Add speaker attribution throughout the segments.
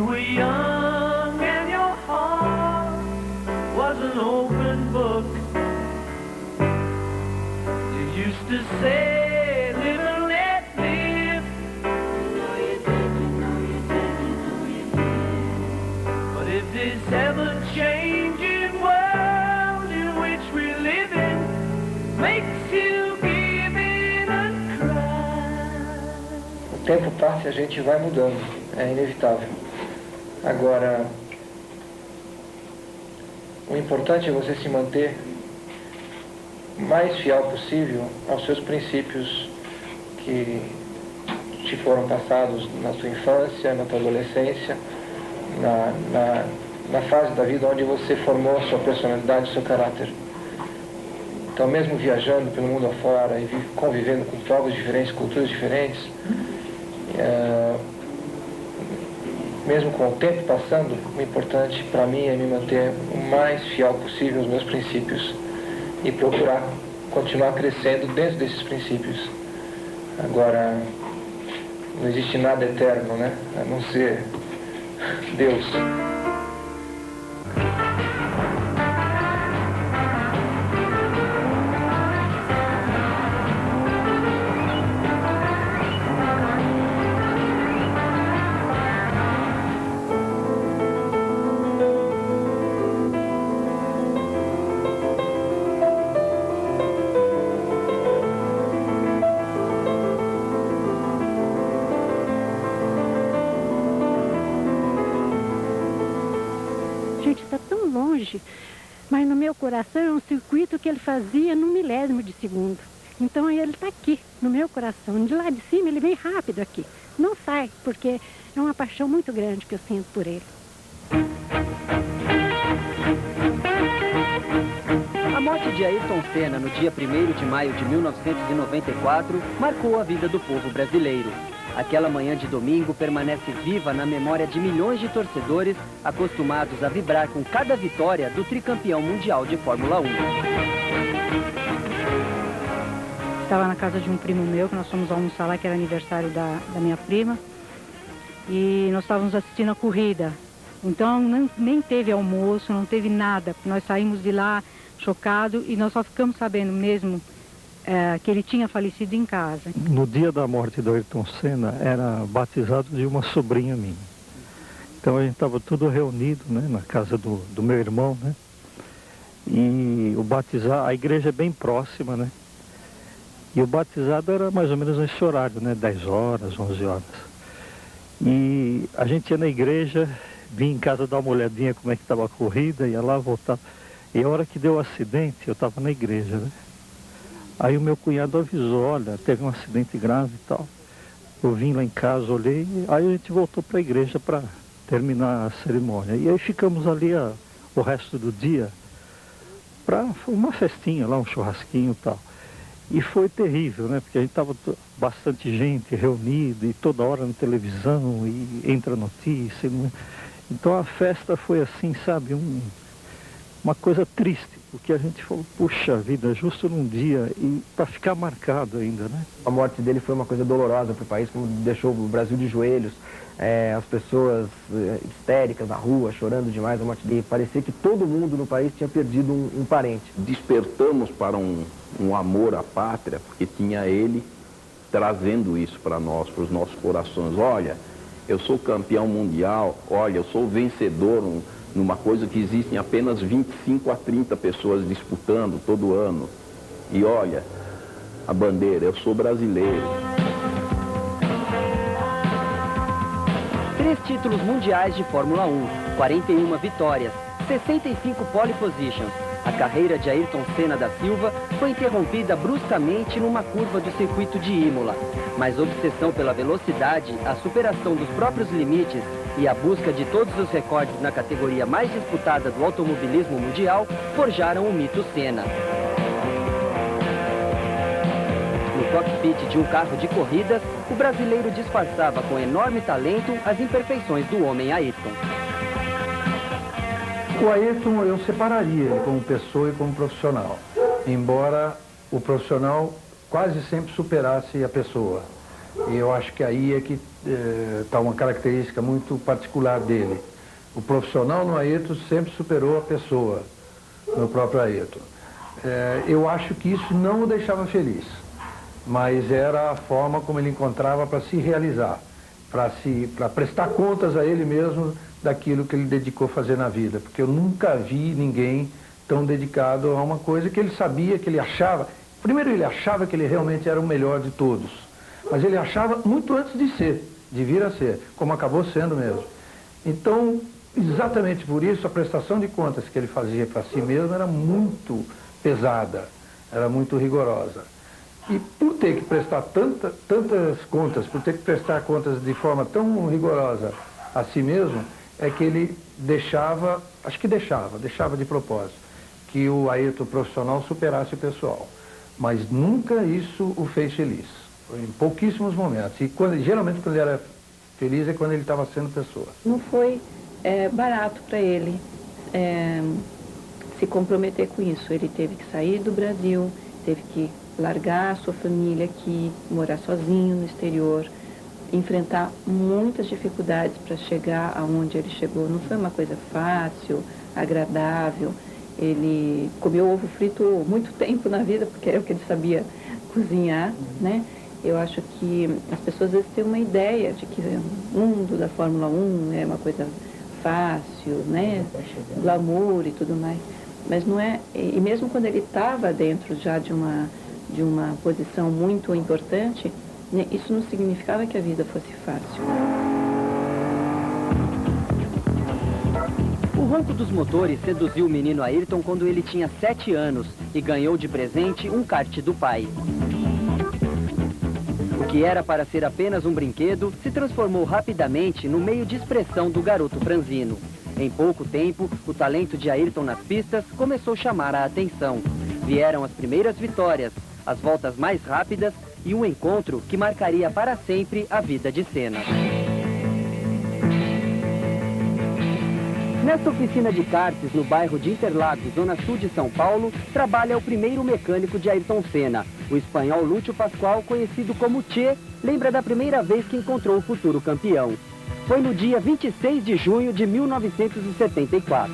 Speaker 1: You were young and your heart was an open book. You used to say, live and let live. You know you did, you know you did, you know you did. But if this ever-changing world in which we live in makes you give in and cry.
Speaker 2: O tempo passa e a gente vai mudando, é inevitável. Agora, o importante é você se manter mais fiel possível aos seus princípios que te foram passados na sua infância, na sua adolescência, na fase da vida onde você formou a sua personalidade, o seu caráter. Então, mesmo viajando pelo mundo afora e convivendo com povos diferentes, culturas diferentes, mesmo com o tempo passando, o importante para mim é me manter o mais fiel possível aos meus princípios e procurar continuar crescendo dentro desses princípios. Agora, não existe nada eterno, né? A não ser Deus.
Speaker 3: Mas no meu coração é um circuito que ele fazia no milésimo de segundo. Então ele está aqui, no meu coração. De lá de cima ele vem rápido aqui. Não sai, porque é uma paixão muito grande que eu sinto por ele.
Speaker 4: A morte de Ayrton Senna no dia 1º de maio de 1994 marcou a vida do povo brasileiro. Aquela manhã de domingo permanece viva na memória de milhões de torcedores acostumados a vibrar com cada vitória do tricampeão mundial de Fórmula 1.
Speaker 3: Estava na casa de um primo meu, que nós fomos almoçar lá, que era aniversário da minha prima. E nós estávamos assistindo a corrida. Então nem teve almoço, não teve nada. Nós saímos de lá chocados e nós só ficamos sabendo mesmo que ele tinha falecido em casa.
Speaker 5: No dia da morte do Ayrton Senna, era batizado de uma sobrinha minha. Então a gente estava tudo reunido, né, na casa do meu irmão, né? E o batizado, a igreja é bem próxima, né? E o batizado era mais ou menos nesse horário, né? 10 horas, 11 horas. E a gente ia na igreja, vinha em casa dar uma olhadinha como é que estava a corrida, ia lá, voltava. E a hora que deu o acidente, eu estava na igreja, né? Aí o meu cunhado avisou, olha, teve um acidente grave e tal. Eu vim lá em casa, olhei, aí a gente voltou para a igreja para terminar a cerimônia. E aí ficamos ali o resto do dia para uma festinha lá, um churrasquinho e tal. E foi terrível, né? Porque a gente estava bastante gente reunida e toda hora na televisão e entra notícia. Então a festa foi assim, sabe, uma coisa triste. Porque a gente falou, puxa vida, justo num dia e para ficar marcado ainda, né?
Speaker 6: A morte dele foi uma coisa dolorosa para o país, como deixou o Brasil de joelhos, as pessoas histéricas na rua, chorando demais a morte dele. Parecia que todo mundo no país tinha perdido um parente.
Speaker 7: Despertamos para um amor à pátria, porque tinha ele trazendo isso para nós, para os nossos corações. Olha, eu sou campeão mundial, olha, eu sou vencedor, numa coisa que existem apenas 25 a 30 pessoas disputando todo ano. E olha, a bandeira, eu sou brasileiro.
Speaker 4: 3 títulos mundiais de Fórmula 1, 41 vitórias, 65 pole positions. A carreira de Ayrton Senna da Silva foi interrompida bruscamente numa curva do circuito de Imola. Mas obsessão pela velocidade, a superação dos próprios limites e a busca de todos os recordes na categoria mais disputada do automobilismo mundial forjaram o mito Senna. No cockpit de um carro de corridas, o brasileiro disfarçava com enorme talento as imperfeições do homem Ayrton.
Speaker 8: O Ayrton eu separaria ele como pessoa e como profissional, embora o profissional quase sempre superasse a pessoa. E eu acho que aí é que está uma característica muito particular dele. O profissional no Ayrton sempre superou a pessoa no próprio Ayrton. Eu acho que isso não o deixava feliz, mas era a forma como ele encontrava para se realizar, para prestar contas a ele mesmo daquilo que ele dedicou a fazer na vida, porque eu nunca vi ninguém tão dedicado a uma coisa que ele sabia, que ele achava. Primeiro, ele achava que ele realmente era o melhor de todos, mas ele achava muito antes de ser, de vir a ser, como acabou sendo mesmo. Então, exatamente por isso, a prestação de contas que ele fazia para si mesmo era muito pesada, era muito rigorosa. E por ter que prestar tantas contas, por ter que prestar contas de forma tão rigorosa a si mesmo, é que ele deixava de propósito, que o Ayrton profissional superasse o pessoal. Mas nunca isso o fez feliz, em pouquíssimos momentos. E geralmente quando ele era feliz é quando ele estava sendo pessoa.
Speaker 9: Não foi barato para ele se comprometer com isso. Ele teve que sair do Brasil, teve que largar a sua família aqui, morar sozinho no exterior, enfrentar muitas dificuldades para chegar aonde ele chegou. Não foi uma coisa fácil, agradável. Ele comeu ovo frito muito tempo na vida, porque era o que ele sabia cozinhar, né? Eu acho que as pessoas às vezes têm uma ideia de que o mundo da Fórmula 1 é uma coisa fácil, né? Glamour e tudo mais. Mas não é. E mesmo quando ele estava dentro já de uma posição muito importante, né, isso não significava que a vida fosse fácil.
Speaker 4: O ronco dos motores seduziu o menino Ayrton quando ele tinha 7 anos e ganhou de presente um kart do pai. O que era para ser apenas um brinquedo se transformou rapidamente no meio de expressão do garoto franzino. Em pouco tempo, o talento de Ayrton nas pistas começou a chamar a atenção. Vieram as primeiras vitórias, as voltas mais rápidas e um encontro que marcaria para sempre a vida de Senna. Nesta oficina de karts, no bairro de Interlagos, zona sul de São Paulo, trabalha o primeiro mecânico de Ayrton Senna. O espanhol Lúcio Pascoal, conhecido como Che, lembra da primeira vez que encontrou o futuro campeão. Foi no dia 26 de junho de 1974.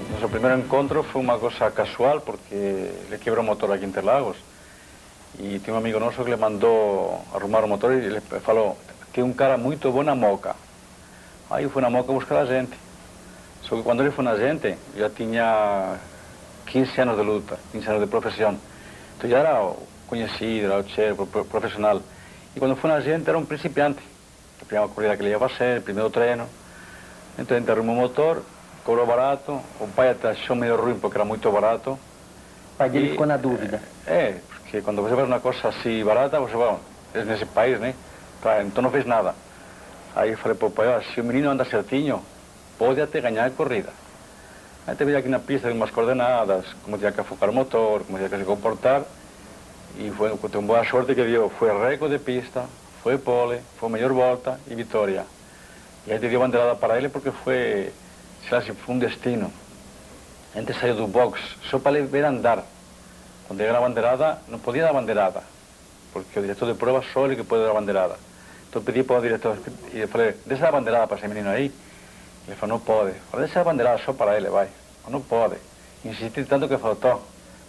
Speaker 10: Nuestro primer encontro fue una cosa casual porque le quebró un motor aquí en Interlagos y tiene un amigo nuestro que le mandó arrumar o motor y le falou que un cara muito bom na moca. Aí fui na moca buscar a gente. Só que quando ele foi na gente, já tinha 15 anos de luta, 15 anos de profissão. Então já era conhecido, era o cheiro, profissional. E quando foi na gente era um principiante. A primeira corrida que ele ia fazer, o primeiro treino. Então a gente arrumou o motor, cobrou barato. O pai até achou meio ruim porque era muito barato.
Speaker 4: O pai dele ficou na dúvida.
Speaker 10: Porque quando você faz uma coisa assim barata, você vai, nesse país, né? Então não fez nada. Aí eu falei para o pai, se o menino anda certinho, pode até ganhar a corrida. Aí teve aqui na pista umas coordenadas, como tinha que afocar o motor, como tinha que se comportar. E foi com boa sorte que deu, foi recorde de pista, foi pole, foi a melhor volta e vitória. E aí te deu bandeirada para ele porque foi, sei lá, se foi um destino. A gente saiu do box só para ele ver andar. Quando chega a bandeirada, não podia dar bandeirada, porque o diretor de prova só ele que pode dar bandeirada. Então pedi para o diretor e eu falei, deixa a bandeirada para esse menino aí. Ele falou, não pode. Eu falei, deixa a bandeirada só para ele, vai. Não pode. Insisti tanto que faltou,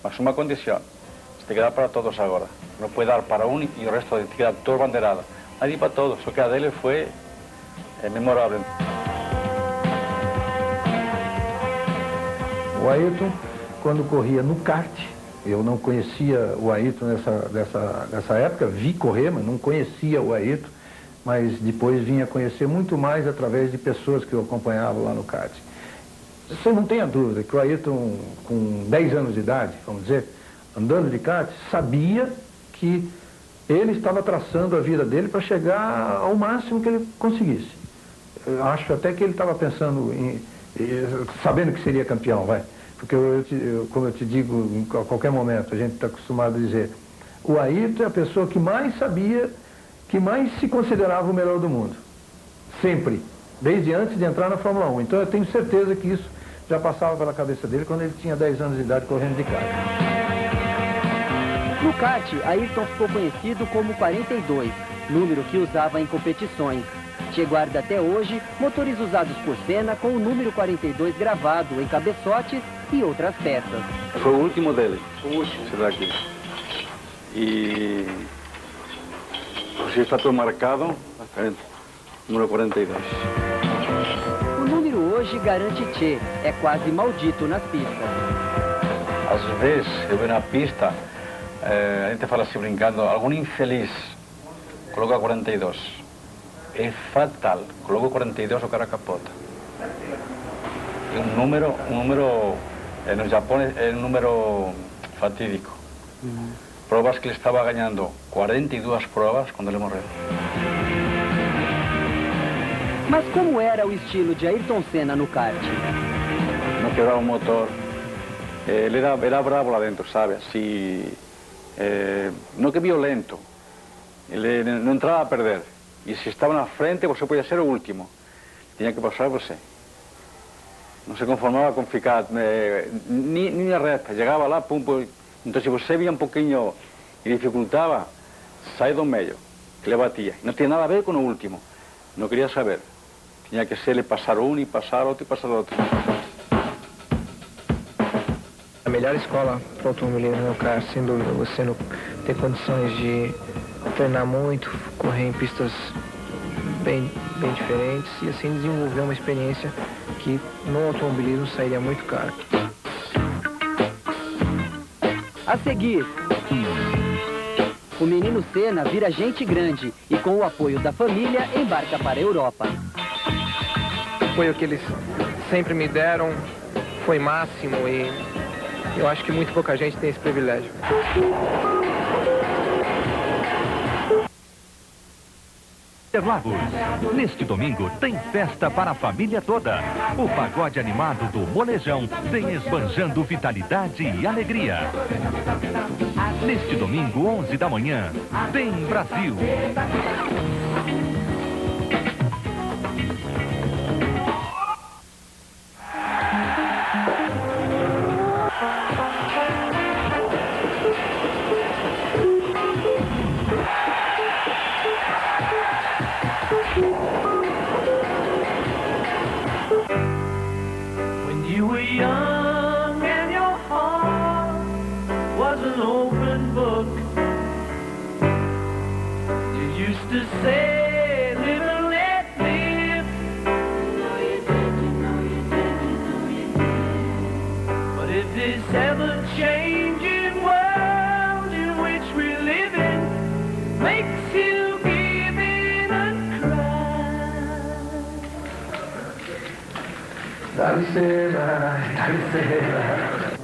Speaker 10: mas uma condição. Você tem que dar para todos agora. Não pode dar para um e o resto tem que dar todas bandeiradas. Aí di para todos, só que a dele foi memorável.
Speaker 8: O Ayrton, quando corria no kart, eu não conhecia o Ayrton nessa época, vi correr, mas não conhecia o Ayrton. Mas depois vinha a conhecer muito mais através de pessoas que eu acompanhava lá no kart. Você não tenha dúvida que o Ayrton, com 10 anos de idade, vamos dizer, andando de kart, sabia que ele estava traçando a vida dele para chegar ao máximo que ele conseguisse. Eu acho até que ele estava pensando sabendo que seria campeão, vai. Porque como eu te digo, a qualquer momento, a gente está acostumado a dizer, o Ayrton é a pessoa que mais sabia, que mais se considerava o melhor do mundo. Sempre. Desde antes de entrar na Fórmula 1. Então eu tenho certeza que isso já passava pela cabeça dele quando ele tinha 10 anos de idade correndo de kart.
Speaker 4: No kart, Ayrton ficou conhecido como 42, número que usava em competições. Che guarda até hoje motores usados por Senna com o número 42 gravado em cabeçotes e outras peças.
Speaker 10: Foi o último dele.
Speaker 2: O último.
Speaker 10: Esse daqui. E o está todo marcado, número 42.
Speaker 4: O número hoje garante Che, é quase maldito nas pistas.
Speaker 10: Às vezes, eu vejo na pista, a gente fala assim brincando, algum infeliz coloca 42. É fatal, coloca 42, o cara capota. É um número no Japão é um número fatídico. Provas que ele estava ganhando 42 provas quando ele morreu.
Speaker 4: Mas como era o estilo de Ayrton Senna no kart?
Speaker 10: Não quebrava o motor. Ele era bravo lá dentro, sabe? Assim, não que violento. Ele não entrava a perder. E se estava na frente, você podia ser o último. Tinha que passar você. Não se conformava com ficar nem a reta. Chegava lá, pum, pum. Então, se você via um pouquinho e dificultava, sai do meio, que ele batia. Não tinha nada a ver com o último. Não queria saber. Tinha que ser ele passar um, e passar outro, e passar outro.
Speaker 2: A melhor escola para o automobilismo é o kart, sem dúvida. Você não tem condições de treinar muito, correr em pistas bem diferentes e assim desenvolver uma experiência que no automobilismo sairia muito caro.
Speaker 4: A seguir, o menino Senna vira gente grande e com o apoio da família embarca para a Europa.
Speaker 2: O apoio que eles sempre me deram foi máximo e eu acho que muito pouca gente tem esse privilégio.
Speaker 11: Interlagos. Neste domingo tem festa para a família toda. O pagode animado do Molejão vem esbanjando vitalidade e alegria. Neste domingo, 11 da manhã, tem Brasil.
Speaker 1: When you were young and your heart was an open book, you used to say, live and let live. No, you didn't, no, you didn't, no, you didn't. But if this ever-changing world in which we live in makes you give in and cry.
Speaker 2: Dá licença, dá licença.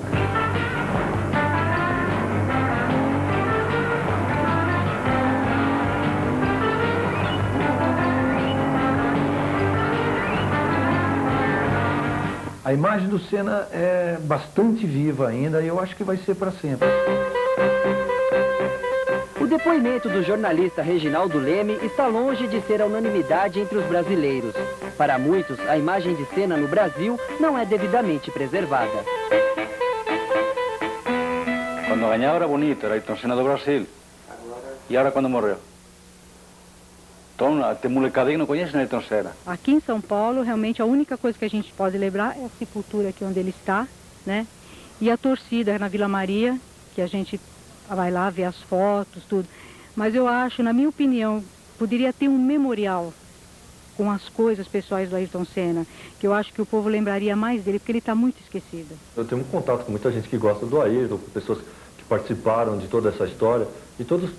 Speaker 8: A imagem do Senna é bastante viva ainda e eu acho que vai ser para sempre.
Speaker 4: O depoimento do jornalista Reginaldo Leme está longe de ser a unanimidade entre os brasileiros. Para muitos, a imagem de Senna no Brasil não é devidamente preservada.
Speaker 10: Quando ganhava era bonito, era Ayrton Senna do Brasil. E agora quando morreu? Então, até molecadinha não conhece Ayrton Senna.
Speaker 3: Aqui em São Paulo, realmente a única coisa que a gente pode lembrar é a sepultura aqui onde ele está, né? E a torcida na Vila Maria, que a gente vai lá ver as fotos, tudo. Mas eu acho, na minha opinião, poderia ter um memorial com as coisas pessoais do Ayrton Senna, que eu acho que o povo lembraria mais dele, porque ele está muito esquecido.
Speaker 12: Eu tenho um contato com muita gente que gosta do Ayrton, pessoas que participaram de toda essa história, e todos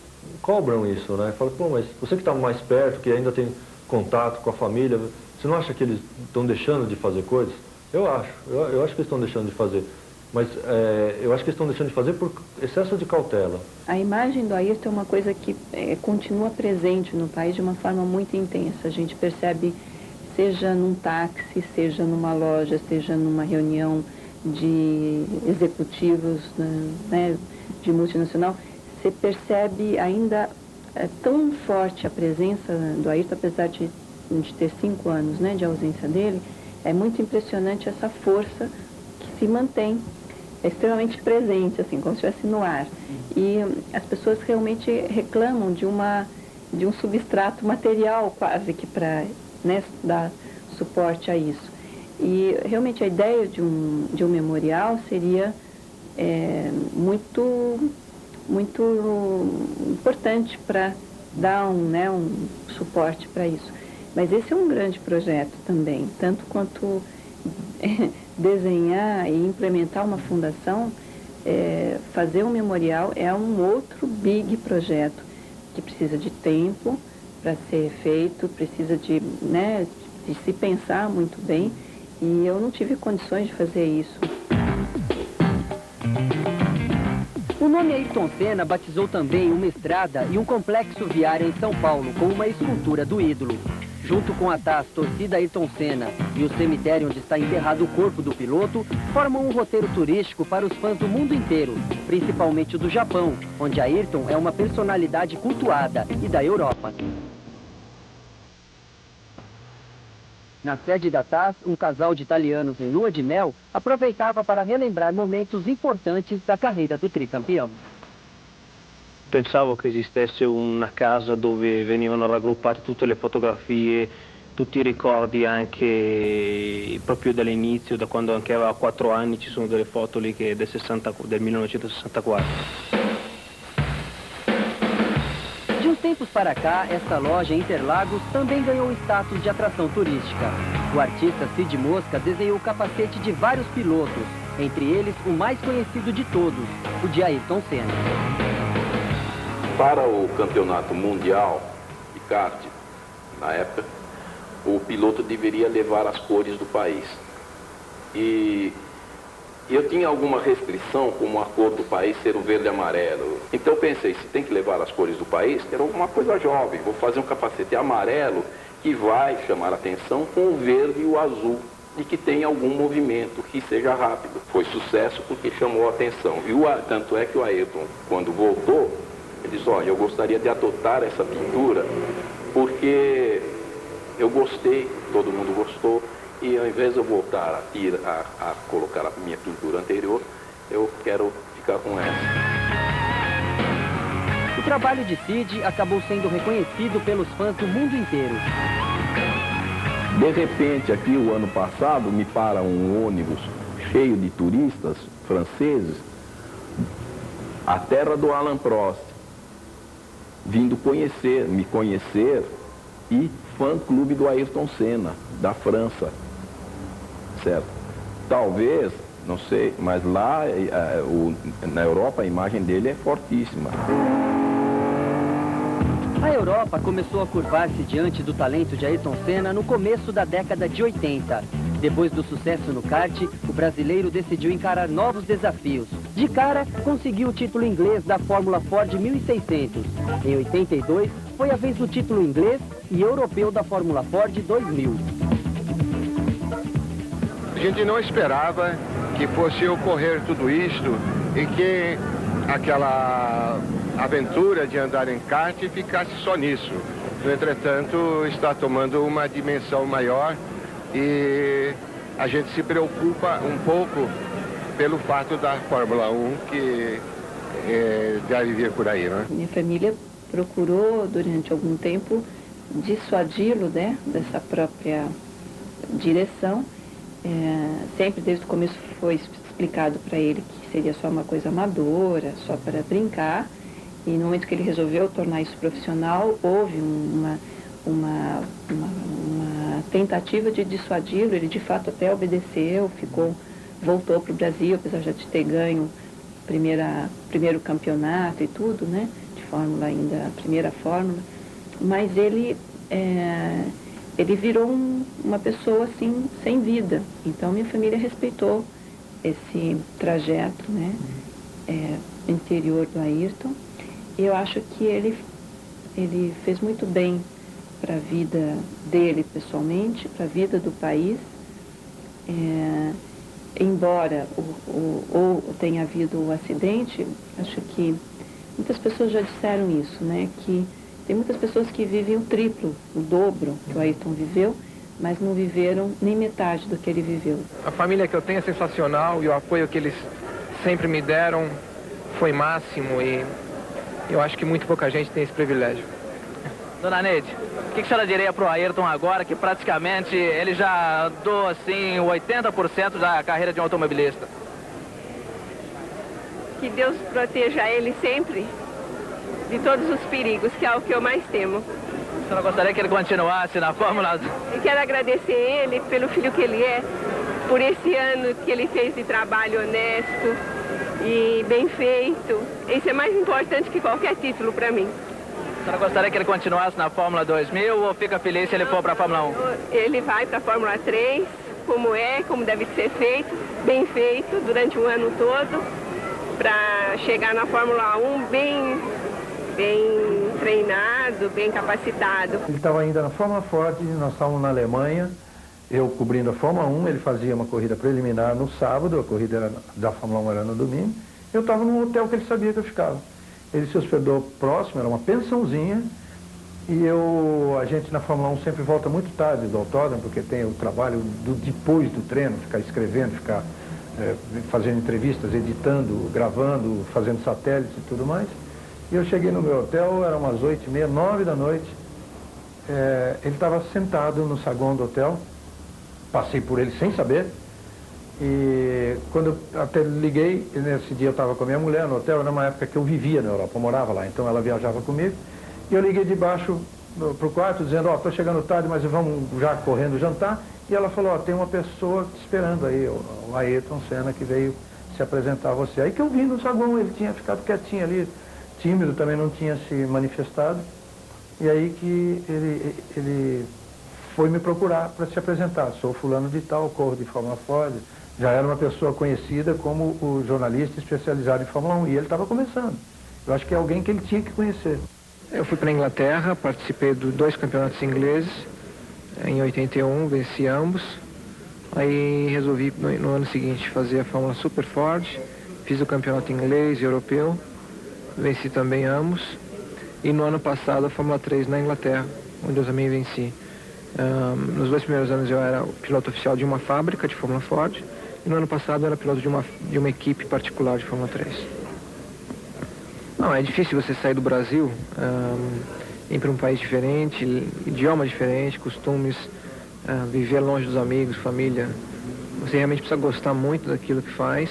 Speaker 12: cobram isso, né? Falam, pô, mas você que está mais perto, que ainda tem contato com a família, você não acha que eles estão deixando de fazer coisas? Eu acho que eles estão deixando de fazer. Mas eu acho que eles estão deixando de fazer por excesso de cautela.
Speaker 9: A imagem do Ayrton é uma coisa que continua presente no país de uma forma muito intensa. A gente percebe, seja num táxi, seja numa loja, seja numa reunião de executivos, né, de multinacional, você percebe ainda tão forte a presença do Ayrton, apesar de ter 5 anos, né, de ausência dele. É muito impressionante essa força que se mantém. extremamente presente, assim, como se estivesse no ar. E as pessoas realmente reclamam de um substrato material quase que para, né, dar suporte a isso. E realmente a ideia de um memorial seria muito importante para dar um suporte para isso. Mas esse é um grande projeto também, tanto quanto desenhar e implementar uma fundação, fazer um memorial é um outro big projeto que precisa de tempo para ser feito, precisa de se pensar muito bem, e eu não tive condições de fazer isso.
Speaker 4: O nome Ayrton Senna batizou também uma estrada e um complexo viário em São Paulo com uma escultura do ídolo. Junto com a TAS Torcida Ayrton Senna e o cemitério onde está enterrado o corpo do piloto, formam um roteiro turístico para os fãs do mundo inteiro, principalmente o do Japão, onde Ayrton é uma personalidade cultuada, e da Europa. Na sede da TAS, um casal de italianos em lua de mel aproveitava para relembrar momentos importantes da carreira do tricampeão.
Speaker 13: Pensavo che esistesse una casa dove venivano raggruppate tutte le fotografie, tutti i ricordi anche proprio dall'inizio, da quando anche aveva 4 anni, ci sono delle foto lì che del 1964.
Speaker 4: De uns tempos para cá, esta loja em Interlagos também ganhou status de atração turística. O artista Cid Mosca desenhou o capacete de vários pilotos, entre eles o mais conhecido de todos, o de Ayrton Senna.
Speaker 7: Para o campeonato mundial de kart, na época, o piloto deveria levar as cores do país. E eu tinha alguma restrição, como a cor do país ser o verde e amarelo. Então eu pensei, se tem que levar as cores do país, quero alguma coisa jovem. Vou fazer um capacete amarelo que vai chamar a atenção com o verde e o azul. E que tenha algum movimento, que seja rápido. Foi sucesso porque chamou a atenção. Tanto é que o Ayrton, quando voltou, ele disse, olha, eu gostaria de adotar essa pintura porque eu gostei, todo mundo gostou. E ao invés de eu voltar a colocar a minha pintura anterior, eu quero ficar com essa.
Speaker 4: O trabalho de Cid acabou sendo reconhecido pelos fãs do mundo inteiro.
Speaker 7: De repente, aqui o ano passado, me para um ônibus cheio de turistas franceses, a terra do Alain Prost, vindo me conhecer, e fã-clube do Ayrton Senna, da França. Certo? Talvez, não sei, mas lá na Europa a imagem dele é fortíssima.
Speaker 4: A Europa começou a curvar-se diante do talento de Ayrton Senna no começo da década de 80. Depois do sucesso no kart, o brasileiro decidiu encarar novos desafios. De cara, conseguiu o título inglês da Fórmula Ford 1600. Em 82, foi a vez do título inglês e europeu da Fórmula Ford 2000.
Speaker 14: A gente não esperava que fosse ocorrer tudo isto e que aquela aventura de andar em kart ficasse só nisso. No entretanto, está tomando uma dimensão maior e a gente se preocupa um pouco pelo fato da Fórmula 1 que deve vir por aí, né?
Speaker 9: Minha família procurou durante algum tempo dissuadi-lo, né, dessa própria direção. Sempre desde o começo foi explicado para ele que seria só uma coisa amadora, só para brincar, e no momento que ele resolveu tornar isso profissional, houve uma tentativa de dissuadi-lo. Ele de fato até obedeceu, voltou para o Brasil, apesar já de ter ganho primeiro campeonato e tudo, né, de Fórmula ainda, a primeira Fórmula, mas ele virou uma pessoa assim, sem vida. Então minha família respeitou esse trajeto, né, interior do Ayrton. E eu acho que ele fez muito bem para a vida dele pessoalmente, para a vida do país. Embora ou tenha havido o acidente, acho que muitas pessoas já disseram isso, né, que tem muitas pessoas que vivem o triplo, o dobro que o Ayrton viveu, mas não viveram nem metade do que ele viveu.
Speaker 2: A família que eu tenho é sensacional e o apoio que eles sempre me deram foi máximo e eu acho que muito pouca gente tem esse privilégio.
Speaker 15: Dona Neide, o que a senhora diria para o Ayrton agora, que praticamente ele já andou assim 80% da carreira de um automobilista?
Speaker 16: Que Deus proteja ele sempre de todos os perigos, que é o que eu mais temo.
Speaker 15: A senhora gostaria que ele continuasse na Fórmula 1?
Speaker 16: Eu quero agradecer ele pelo filho que ele é, por esse ano que ele fez de trabalho honesto e bem feito. Isso é mais importante que qualquer título para mim.
Speaker 15: A senhora gostaria que ele continuasse na Fórmula 2000 ou fica feliz se ele for para a Fórmula 1?
Speaker 16: Ele vai para a Fórmula 3, como deve ser feito, bem feito, durante o ano todo, para chegar na Fórmula 1 bem treinado, bem capacitado.
Speaker 8: Ele estava ainda na Fórmula Ford, nós estávamos na Alemanha, eu cobrindo a Fórmula 1, ele fazia uma corrida preliminar no sábado, a corrida da Fórmula 1 era no domingo, eu estava num hotel que ele sabia que eu ficava. Ele se hospedou próximo, era uma pensãozinha, e a gente na Fórmula 1 sempre volta muito tarde do autódromo, porque tem o trabalho depois do treino, ficar escrevendo, ficar fazendo entrevistas, editando, gravando, fazendo satélites e tudo mais. E eu cheguei no meu hotel, eram umas 8h30, 9 da noite, ele estava sentado no saguão do hotel, passei por ele sem saber, e quando eu até liguei, nesse dia eu estava com a minha mulher no hotel, era uma época que eu vivia na Europa, eu morava lá, então ela viajava comigo, e eu liguei de baixo pro quarto dizendo, estou chegando tarde, mas vamos já correndo jantar, e ela falou, tem uma pessoa te esperando aí, o Ayrton Senna, que veio se apresentar a você. Aí que eu vi no saguão, ele tinha ficado quietinho ali, tímido, também não tinha se manifestado, e aí que ele foi me procurar para se apresentar. Sou fulano de tal, corro de Fórmula Ford, já era uma pessoa conhecida como o jornalista especializado em Fórmula 1, e ele estava começando. Eu acho que é alguém que ele tinha que conhecer. Eu fui para a Inglaterra, participei de 2 campeonatos ingleses, em 81, venci ambos, aí resolvi no ano seguinte fazer a Fórmula Super Ford, fiz o campeonato inglês e europeu, venci também ambos, e no ano passado a Fórmula 3 na Inglaterra, onde eu também venci. Nos 2 primeiros anos eu era piloto oficial de uma fábrica de Fórmula Ford, e no ano passado eu era piloto de uma equipe particular de Fórmula 3. Não, é difícil você sair do Brasil, ir para um país diferente, idioma diferente, costumes, viver longe dos amigos, família. Você realmente precisa gostar muito daquilo que faz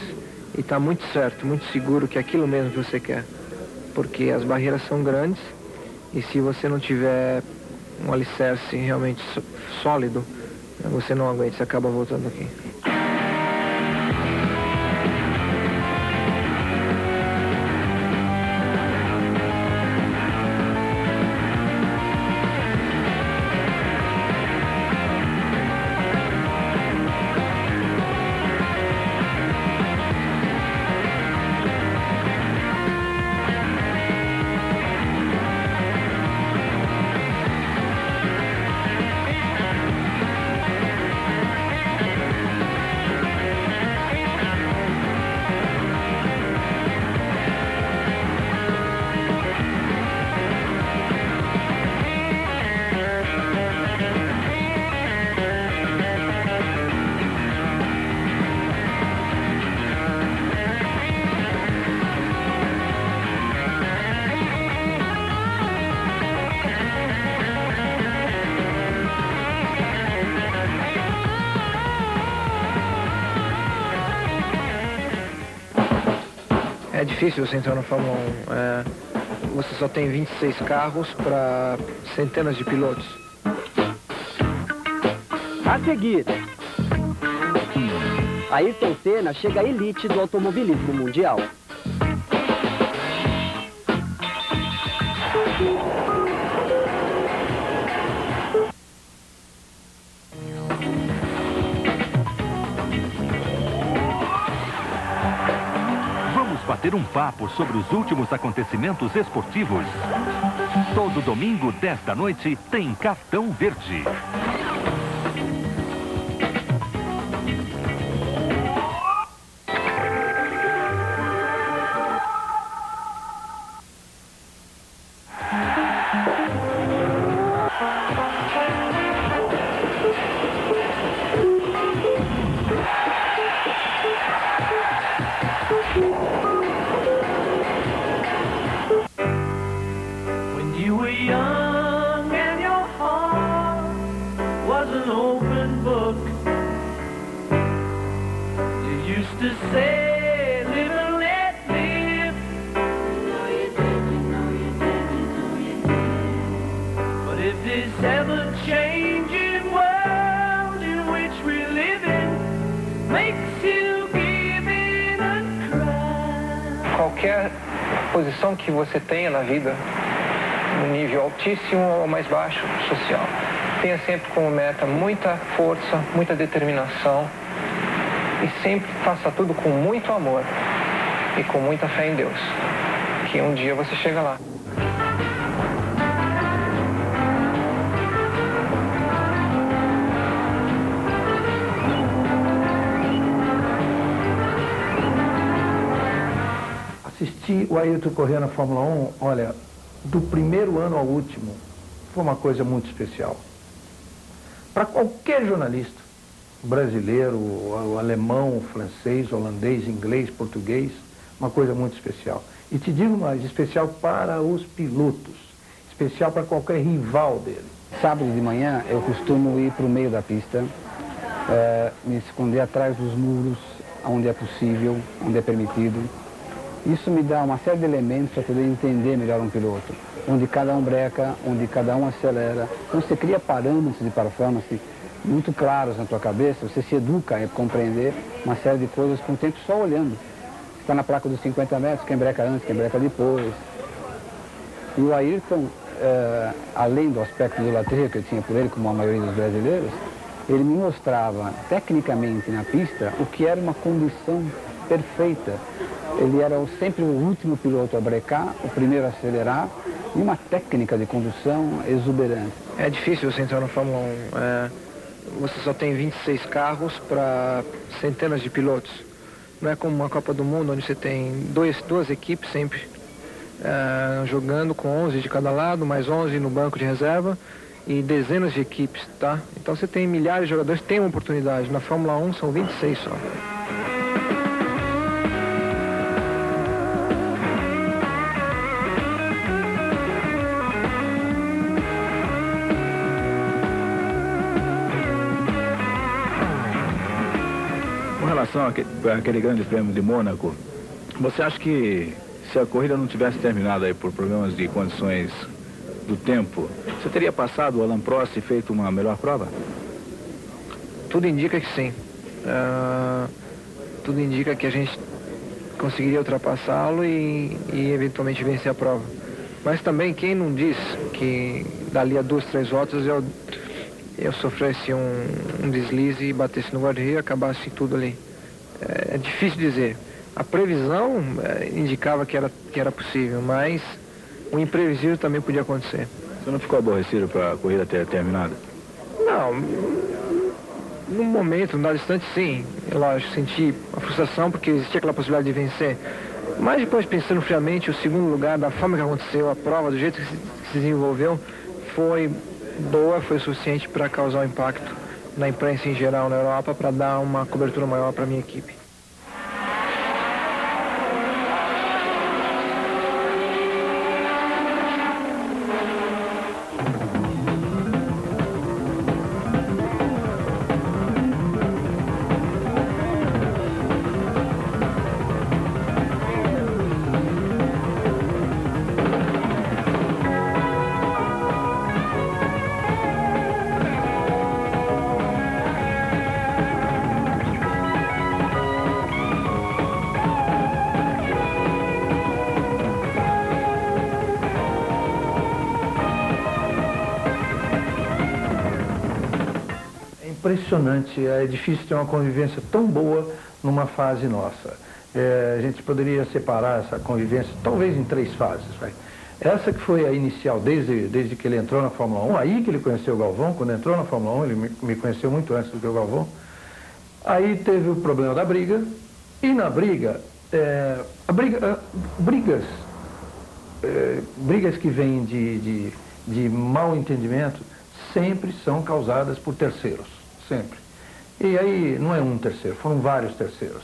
Speaker 8: e estar muito certo, muito seguro que é aquilo mesmo que você quer. Porque as barreiras são grandes e se você não tiver um alicerce realmente sólido, você não aguenta, você acaba voltando aqui. É difícil você entrar na Fórmula 1. Você só tem 26 carros para centenas de pilotos.
Speaker 4: A seguir, Ayrton Senna chega à elite do automobilismo mundial.
Speaker 11: Bater um papo sobre os últimos acontecimentos esportivos. Todo domingo, 10 da noite, tem Cartão Verde.
Speaker 1: an open book. You used to say, live and let live. You know you did, you know you did, you know you did. But if this ever-changing world in which we live in makes you give in and cry.
Speaker 2: Qualquer posição que você tenha na vida, no nível altíssimo ou mais baixo social, tenha sempre como meta muita força, muita determinação e sempre faça tudo com muito amor e com muita fé em Deus, que um dia você chega lá.
Speaker 8: Assistir o Ayrton correr na Fórmula 1, olha, do primeiro ano ao último, foi uma coisa muito especial. Para qualquer jornalista, brasileiro, o alemão, o francês, o holandês, inglês, português, uma coisa muito especial. E te digo mais, especial para os pilotos, especial para qualquer rival dele.
Speaker 17: Sábado de manhã eu costumo ir para o meio da pista, me esconder atrás dos muros, onde é possível, onde é permitido. Isso me dá uma série de elementos para poder entender melhor um piloto, onde cada um breca, onde cada um acelera. Então você cria parâmetros de performance muito claros na tua cabeça, você se educa a compreender uma série de coisas com o tempo só olhando. Você está na placa dos 50 metros, quem breca antes, quem breca depois. E o Ayrton, além do aspecto de idolatria que eu tinha por ele, como a maioria dos brasileiros, ele me mostrava tecnicamente na pista o que era uma condição perfeita. Ele era sempre o último piloto a brecar, o primeiro a acelerar, e uma técnica de condução exuberante.
Speaker 2: É difícil você entrar na Fórmula 1. Você só tem 26 carros para centenas de pilotos. Não é como uma Copa do Mundo, onde você tem duas equipes sempre jogando com 11 de cada lado, mais 11 no banco de reserva, e dezenas de equipes, tá? Então você tem milhares de jogadores que têm uma oportunidade. Na Fórmula 1 são 26 só.
Speaker 18: Com relação àquele grande prêmio de Mônaco, você acha que se a corrida não tivesse terminado aí por problemas de condições do tempo, você teria passado o Alain Prost e feito uma melhor prova?
Speaker 2: Tudo indica que sim. Tudo indica que a gente conseguiria ultrapassá-lo e eventualmente vencer a prova. Mas também quem não diz que dali a 2, 3 voltas eu sofresse um deslize e batesse no guarda-reio e acabasse tudo ali. É difícil dizer. A previsão indicava que era possível, mas o imprevisível também podia acontecer.
Speaker 18: Você não ficou aborrecido para a corrida ter terminado?
Speaker 2: Não. Num momento, num dado instante, sim. Eu, lógico, senti a frustração porque existia aquela possibilidade de vencer. Mas depois, pensando friamente, o segundo lugar, da forma que aconteceu, a prova, do jeito que se desenvolveu, foi boa, foi suficiente para causar um impacto na imprensa em geral na Europa, para dar uma cobertura maior para a minha equipe.
Speaker 8: Impressionante, é difícil ter uma convivência tão boa numa fase nossa. A gente poderia separar essa convivência talvez em 3 fases. Vai. Essa que foi a inicial, desde que ele entrou na Fórmula 1, aí que ele conheceu o Galvão. Quando entrou na Fórmula 1, ele me conheceu muito antes do que o Galvão. Aí teve o problema da briga, e na briga, brigas que vêm de mal entendimento sempre são causadas por terceiros, sempre. E aí não é um terceiro, foram vários terceiros,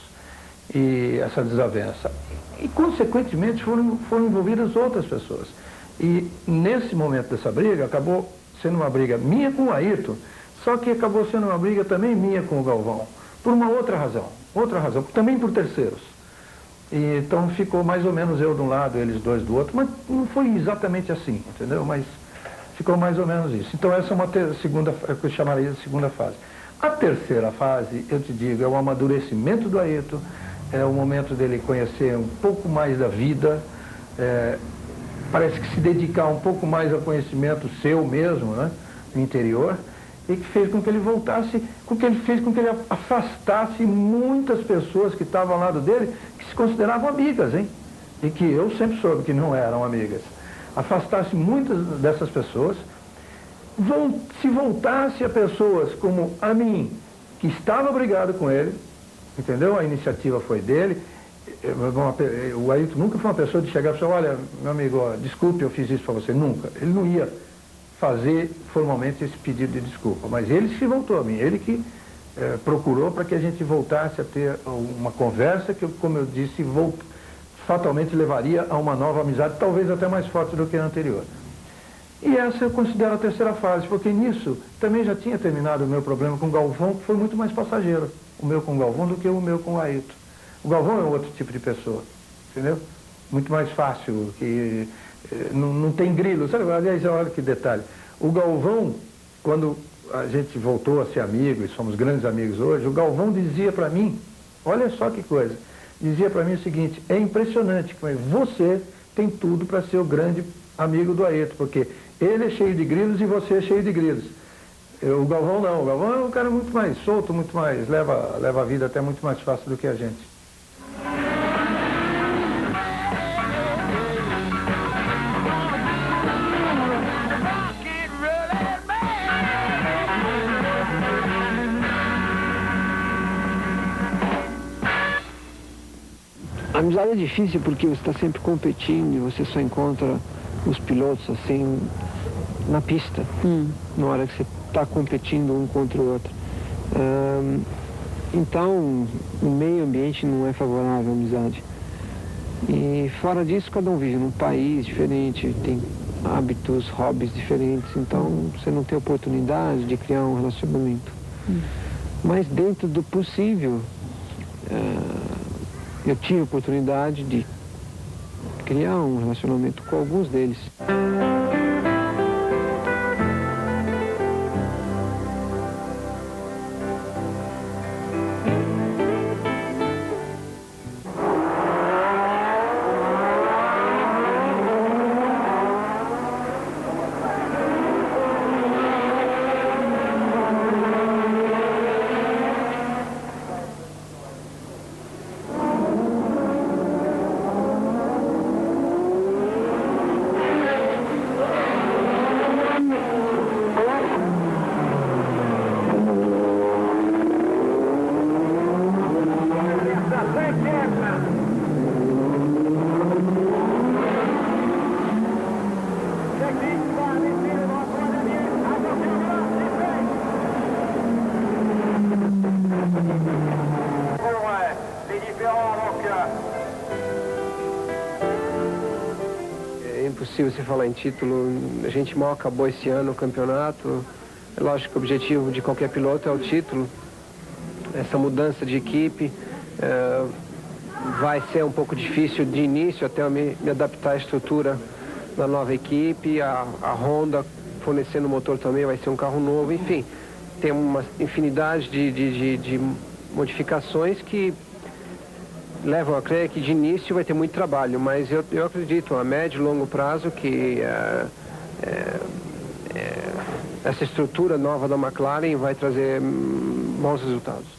Speaker 8: e essa desavença. E, consequentemente, foram envolvidas outras pessoas. E, nesse momento dessa briga, acabou sendo uma briga minha com o Ayrton, Só que acabou sendo uma briga também minha com o Galvão, por uma outra razão, também por terceiros. E, então ficou mais ou menos eu de um lado, eles dois do outro, mas não foi exatamente assim, entendeu? Mas ficou mais ou menos isso. Então essa é uma segunda, é o que eu chamaria de segunda fase. A terceira fase, eu te digo, é o amadurecimento do Ayrton, é o momento dele conhecer um pouco mais da vida, parece que se dedicar um pouco mais ao conhecimento seu mesmo, né, no interior, e que fez com que ele voltasse, fez com que ele afastasse muitas pessoas que estavam ao lado dele, que se consideravam amigas, hein? E que eu sempre soube que não eram amigas. Afastasse muitas dessas pessoas, se voltasse a pessoas como a mim, que estava brigado com ele, entendeu? A iniciativa foi dele. O Ayrton nunca foi uma pessoa de chegar e falar, olha, meu amigo, ó, desculpe, eu fiz isso para você. Nunca. Ele não ia fazer formalmente esse pedido de desculpa, mas ele se voltou a mim, ele que procurou para que a gente voltasse a ter uma conversa que, como eu disse, fatalmente levaria a uma nova amizade, talvez até mais forte do que a anterior. E essa eu considero a terceira fase, porque nisso também já tinha terminado o meu problema com o Galvão, que foi muito mais passageiro, o meu com o Galvão, do que o meu com o Ayrton. O Galvão é outro tipo de pessoa, entendeu? Muito mais fácil, que não tem grilo, sabe? Aliás, olha que detalhe. O Galvão, quando a gente voltou a ser amigo, e somos grandes amigos hoje, o Galvão dizia para mim, olha só que coisa, dizia para mim o seguinte, é impressionante, mas você tem tudo para ser o grande amigo do Ayrton, porque ele é cheio de grilos e você é cheio de grilos. O Galvão não, o Galvão é um cara muito mais solto, muito mais, leva a vida até muito mais fácil do que a gente.
Speaker 19: A amizade é difícil porque você está sempre competindo e você só encontra os pilotos assim na pista, na hora que você está competindo um contra o outro. Então, o meio ambiente não é favorável à amizade. E fora disso, cada um vive num país diferente, tem hábitos, hobbies diferentes, então você não tem oportunidade de criar um relacionamento. Mas dentro do possível, eu tive a oportunidade de criar um relacionamento com alguns deles. É impossível você falar em título. A gente mal acabou esse ano o campeonato. É lógico que o objetivo de qualquer piloto é o título. Essa mudança de equipe vai ser um pouco difícil de início, até eu me adaptar à estrutura da nova equipe. A Honda fornecendo motor também vai ser um carro novo. Enfim, tem uma infinidade de modificações que levam a crer que de início vai ter muito trabalho, mas eu acredito a médio e longo prazo que essa estrutura nova da McLaren vai trazer bons resultados.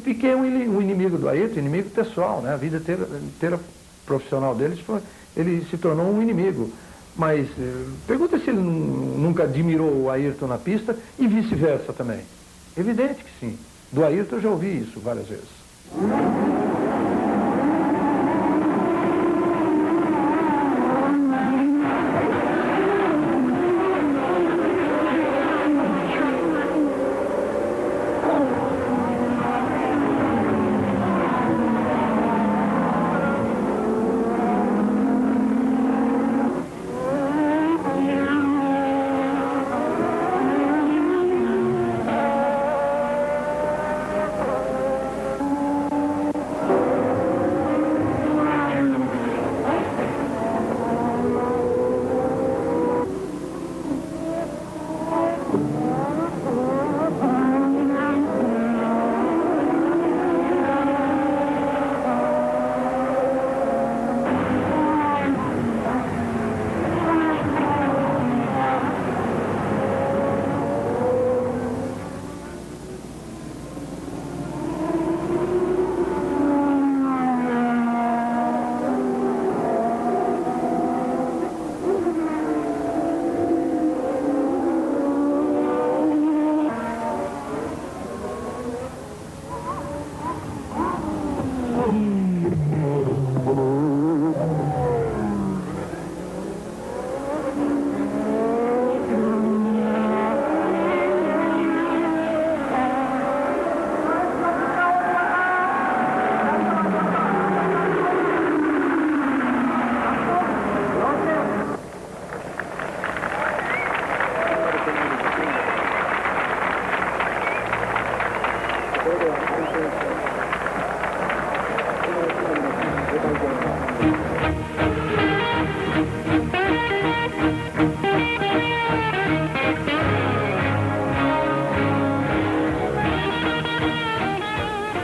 Speaker 8: Piquet é um inimigo do Ayrton, inimigo pessoal, né? A vida inteira profissional dele, ele se tornou um inimigo. Mas pergunta se ele nunca admirou o Ayrton na pista e vice-versa também. Evidente que sim. Do Ayrton eu já ouvi isso várias vezes.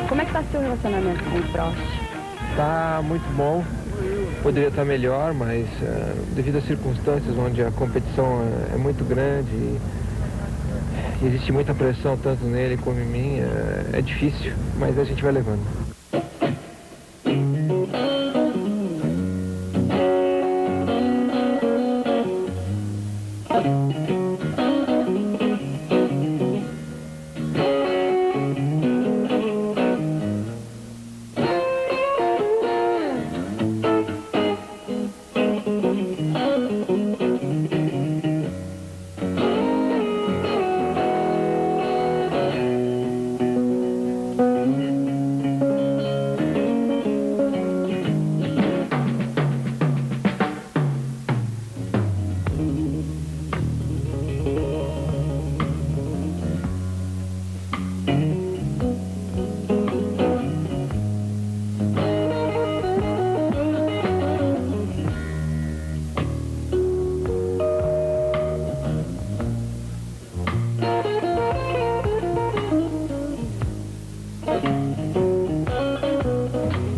Speaker 20: Como é que está seu relacionamento com o Prost?
Speaker 2: Está muito bom. Poderia estar melhor, mas devido às circunstâncias onde a competição é muito grande e existe muita pressão tanto nele como em mim, é difícil, mas a gente vai levando.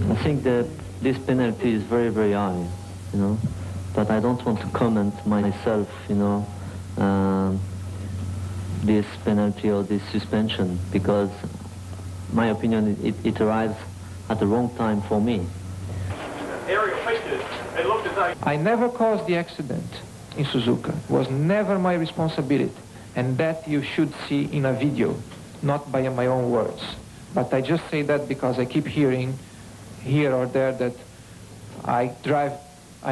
Speaker 21: I think that this penalty is very, very high, you know, but I don't want to comment myself, you know, this penalty or this suspension, because my opinion, it arrives at the wrong time for me.
Speaker 22: I never caused the accident in Suzuka. It was never my responsibility, and that you should see in a video, not by my own words. But I just say that because I keep hearing here or there that I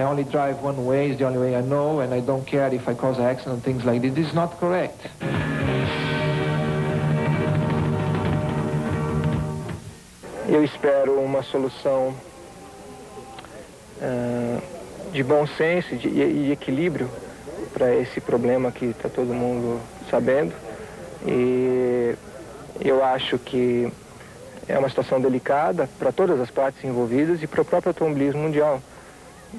Speaker 22: only drive one way, is the only way I know, and I don't care if I cause an accident, things like this. This is not correct.
Speaker 2: Eu espero uma solução de bom senso e equilíbrio para esse problema que está todo mundo sabendo. E eu acho que é uma situação delicada para todas as partes envolvidas e para o próprio automobilismo mundial.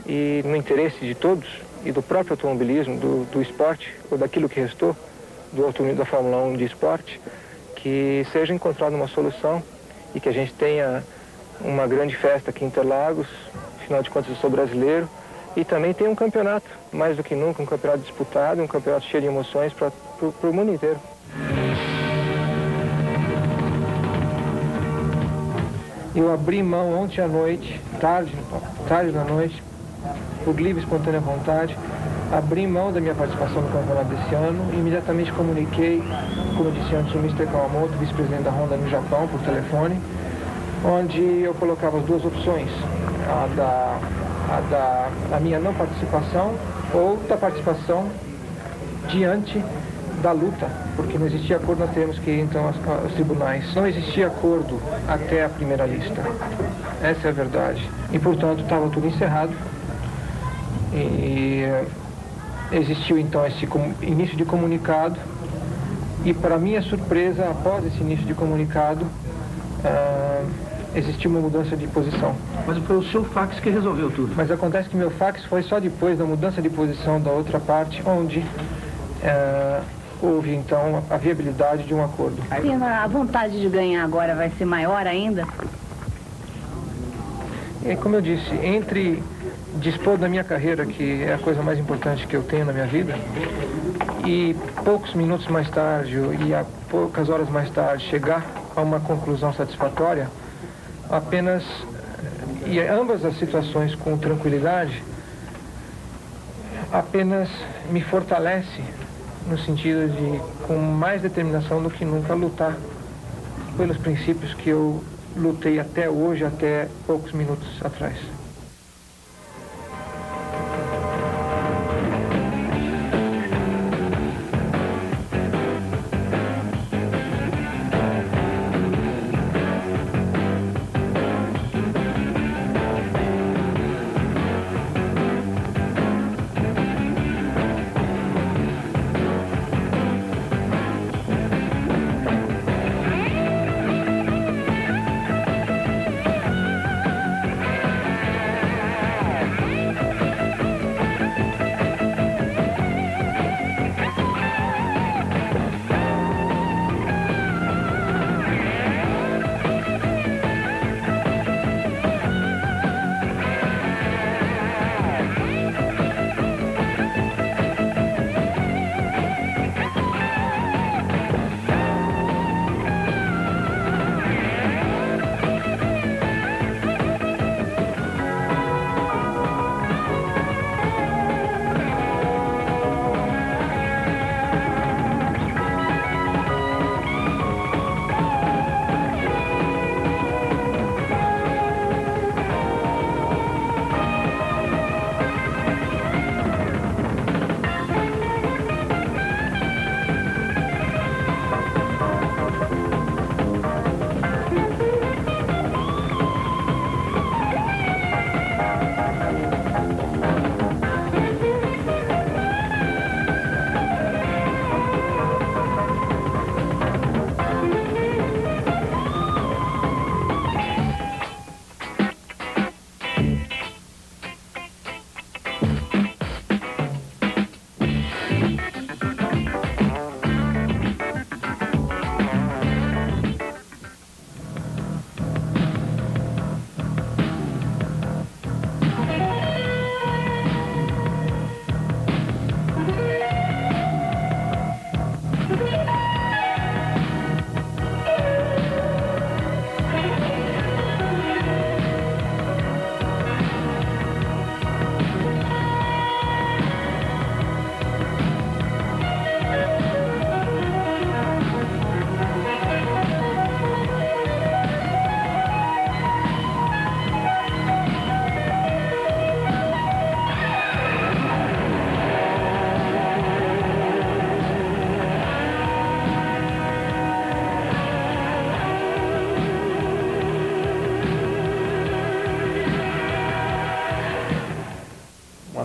Speaker 2: E no interesse de todos e do próprio automobilismo, do esporte, ou daquilo que restou do automobilismo da Fórmula 1 de esporte, que seja encontrada uma solução e que a gente tenha uma grande festa aqui em Interlagos. Afinal de contas, eu sou brasileiro. E também tem um campeonato, mais do que nunca, um campeonato disputado, um campeonato cheio de emoções para o mundo inteiro.
Speaker 19: Eu abri mão ontem à noite, tarde da noite, por livre e espontânea vontade, abri mão da minha participação no campeonato desse ano e imediatamente comuniquei, como eu disse antes, o Mr. Kawamoto, vice-presidente da Honda no Japão, por telefone, onde eu colocava as duas opções, a minha não participação ou da participação diante da luta, porque não existia acordo, nós teremos que ir então aos tribunais. Não existia acordo até a primeira lista, essa é a verdade. E portanto estava tudo encerrado e existiu então esse início de comunicado e, para minha surpresa, após esse início de comunicado, existiu uma mudança de posição.
Speaker 8: Mas foi o seu fax que resolveu tudo.
Speaker 19: Mas acontece que meu fax foi só depois da mudança de posição da outra parte, onde houve então a viabilidade de um acordo.
Speaker 20: A vontade de ganhar agora vai ser maior ainda?
Speaker 19: Como eu disse, entre dispor da minha carreira, que é a coisa mais importante que eu tenho na minha vida, e poucos minutos mais tarde e a poucas horas mais tarde chegar a uma conclusão satisfatória, e ambas as situações com tranquilidade, apenas me fortalece no sentido de, com mais determinação do que nunca, lutar pelos princípios que eu lutei até hoje, até poucos minutos atrás.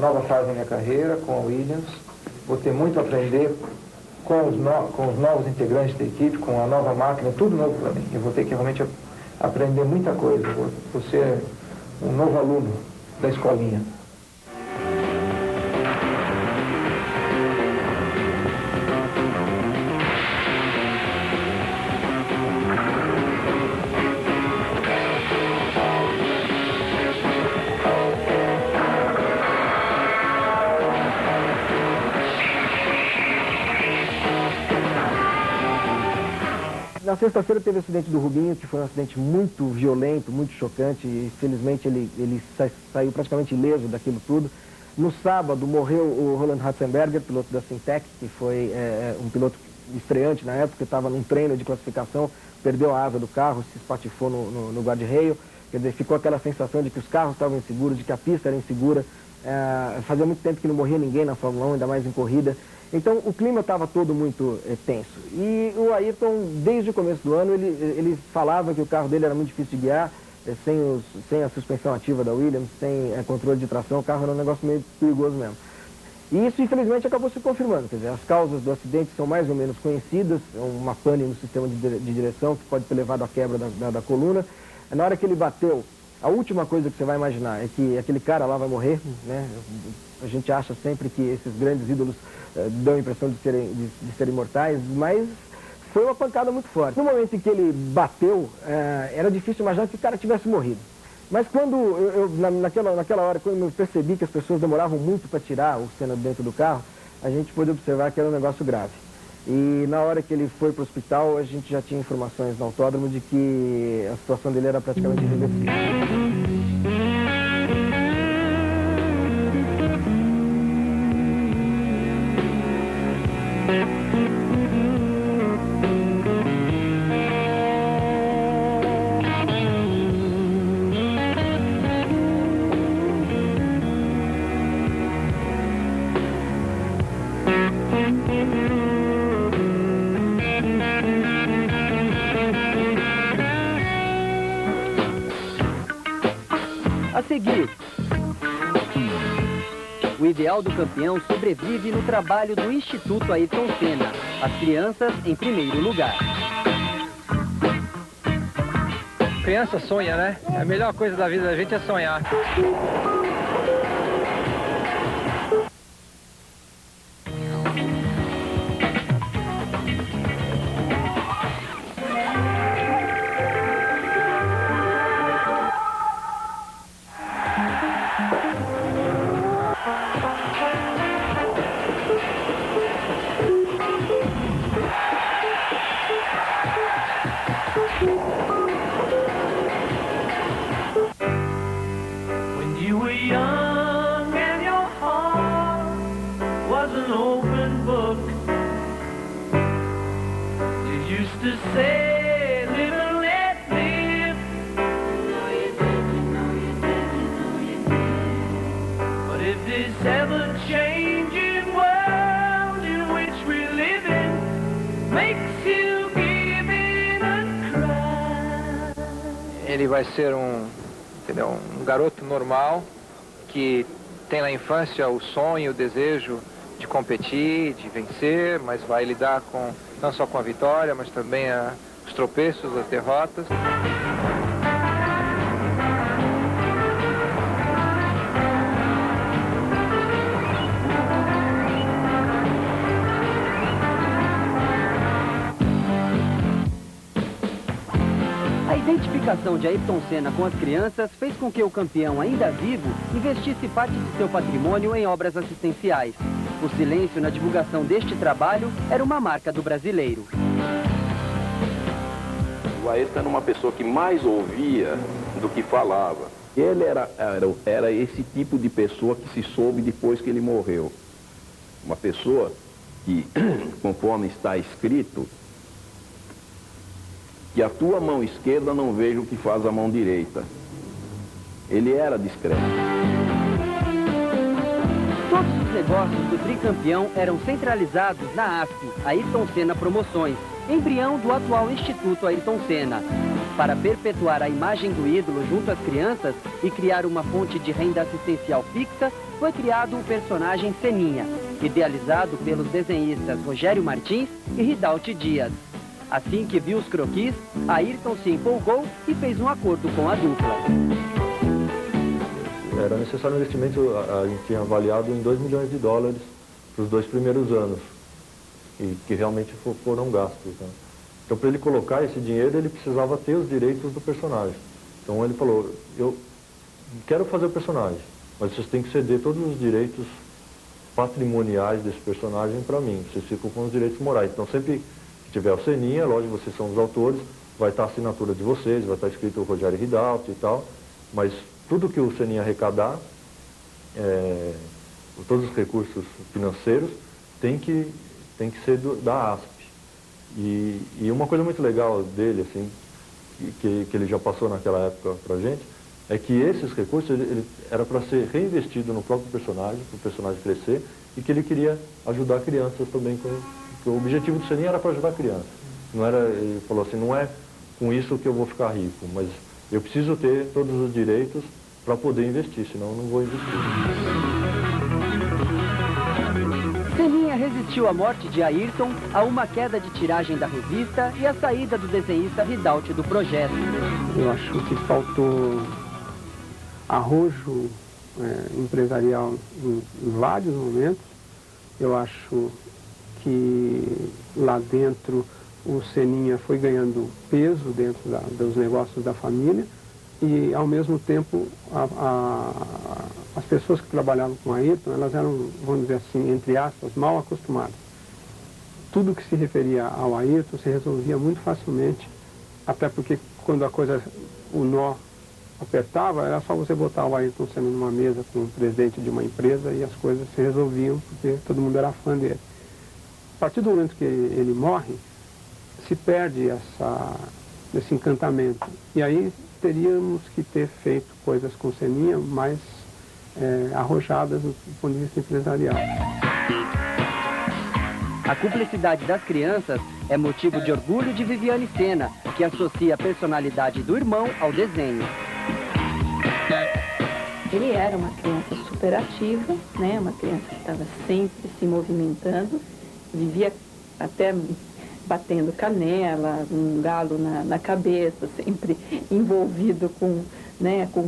Speaker 19: Nova fase da minha carreira com a Williams, vou ter muito a aprender com os novos integrantes da equipe, com a nova máquina, tudo novo para mim. Eu vou ter que realmente aprender muita coisa, vou ser um novo aluno da escolinha.
Speaker 5: Na sexta-feira teve o acidente do Rubinho, que foi um acidente muito violento, muito chocante, e felizmente ele saiu praticamente ileso daquilo tudo. No sábado morreu o Roland Ratzenberger, piloto da Sintec, que foi um piloto estreante na época, estava num treino de classificação, perdeu a asa do carro, se espatifou no guarda-reio. Quer dizer, ficou aquela sensação de que os carros estavam inseguros, de que a pista era insegura. Fazia muito tempo que não morria ninguém na Fórmula 1, ainda mais em corrida. Então o clima estava todo muito tenso. E o Ayrton, desde o começo do ano, ele falava que o carro dele era muito difícil de guiar, sem a suspensão ativa da Williams, sem controle de tração, o carro era um negócio meio perigoso mesmo. E isso, infelizmente, acabou se confirmando. Quer dizer, as causas do acidente são mais ou menos conhecidas, uma pane no sistema de direção que pode ter levado à quebra da coluna. Na hora que ele bateu, a última coisa que você vai imaginar é que aquele cara lá vai morrer, né? A gente acha sempre que esses grandes ídolos dão a impressão de serem imortais, mas foi uma pancada muito forte. No momento em que ele bateu, era difícil imaginar que o cara tivesse morrido. Mas quando naquela hora, quando eu percebi que as pessoas demoravam muito para tirar o Senna dentro do carro, a gente pôde observar que era um negócio grave. E na hora que ele foi para o hospital, a gente já tinha informações no autódromo de que a situação dele era praticamente irreversível.
Speaker 4: A seguir, o ideal do campeão sobrevive no trabalho do Instituto Ayrton Senna. As crianças em primeiro lugar.
Speaker 2: Criança sonha, né? A melhor coisa da vida da gente é sonhar. Ele vai ser um garoto normal que tem na infância o sonho, o desejo de competir, de vencer, mas vai lidar não só com a vitória, mas também os tropeços, as derrotas.
Speaker 4: A identificação de Ayrton Senna com as crianças fez com que o campeão, ainda vivo, investisse parte de seu patrimônio em obras assistenciais. O silêncio na divulgação deste trabalho era uma marca do brasileiro.
Speaker 7: O Ayrton era uma pessoa que mais ouvia do que falava. Ele era esse tipo de pessoa que se soube depois que ele morreu. Uma pessoa que, conforme está escrito, que a tua mão esquerda não veja o que faz a mão direita. Ele era discreto.
Speaker 4: Todos os negócios do tricampeão eram centralizados na ASP, Ayrton Senna Promoções, embrião do atual Instituto Ayrton Senna. Para perpetuar a imagem do ídolo junto às crianças e criar uma fonte de renda assistencial fixa, foi criado o personagem Seninha, idealizado pelos desenhistas Rogério Martins e Ridalti Dias. Assim que viu os croquis, Ayrton se empolgou e fez um acordo com a dupla.
Speaker 12: Era necessário um investimento, a gente tinha avaliado em $2 milhões para os 2 primeiros anos, e que realmente foram gastos, né? Então, para ele colocar esse dinheiro, ele precisava ter os direitos do personagem. Então, ele falou, eu quero fazer o personagem, mas vocês têm que ceder todos os direitos patrimoniais desse personagem para mim, vocês ficam com os direitos morais. Então, sempre tiver o Seninha, lógico, vocês são os autores, vai estar a assinatura de vocês, vai estar escrito o Rogério Ridalto e tal, mas tudo que o Seninha arrecadar, todos os recursos financeiros, tem que ser da ASP. E uma coisa muito legal dele, assim, que ele já passou naquela época pra gente, é que esses recursos ele era para ser reinvestido no próprio personagem, para o personagem crescer, e que ele queria ajudar crianças também, porque o objetivo do Seninha era para ajudar crianças. Não era, ele falou assim, não é com isso que eu vou ficar rico, mas eu preciso ter todos os direitos para poder investir, senão eu não vou investir.
Speaker 4: Seninha resistiu à morte de Ayrton, a uma queda de tiragem da revista e a saída do desenhista Ridalto do projeto.
Speaker 19: Eu acho que faltou arrojo empresarial em vários momentos. Eu acho que lá dentro o Seninha foi ganhando peso dentro dos negócios da família e, ao mesmo tempo, as pessoas que trabalhavam com Ayrton, elas eram, vamos dizer assim, entre aspas, mal acostumadas. Tudo que se referia ao Ayrton se resolvia muito facilmente, até porque quando o nó apertava, era só você botar o Ayrton Senna numa mesa com o presidente de uma empresa e as coisas se resolviam, porque todo mundo era fã dele. A partir do momento que ele morre, se perde esse encantamento. E aí teríamos que ter feito coisas com Seninha mais arrojadas do ponto de vista empresarial.
Speaker 4: A cumplicidade das crianças é motivo de orgulho de Viviane Senna, que associa a personalidade do irmão ao desenho.
Speaker 9: Ele era uma criança super ativa, né? Uma criança que estava sempre se movimentando, vivia até batendo canela, um galo na cabeça, sempre envolvido com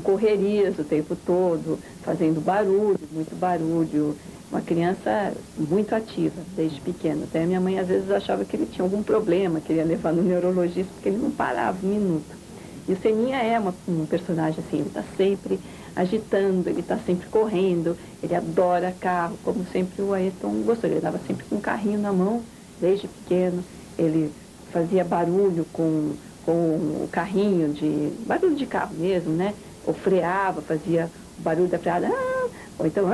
Speaker 9: correrias o tempo todo, fazendo barulho, muito barulho. Uma criança muito ativa, desde pequeno. Até a minha mãe às vezes achava que ele tinha algum problema, queria levar no neurologista, porque ele não parava um minuto. E o Seninha é um personagem assim, ele está sempre agitando, ele está sempre correndo, ele adora carro, como sempre o Ayrton gostou. Ele andava sempre com um carrinho na mão, desde pequeno. Ele fazia barulho com o carrinho, barulho de carro mesmo, né? Ou freava, fazia o barulho da freada, ou então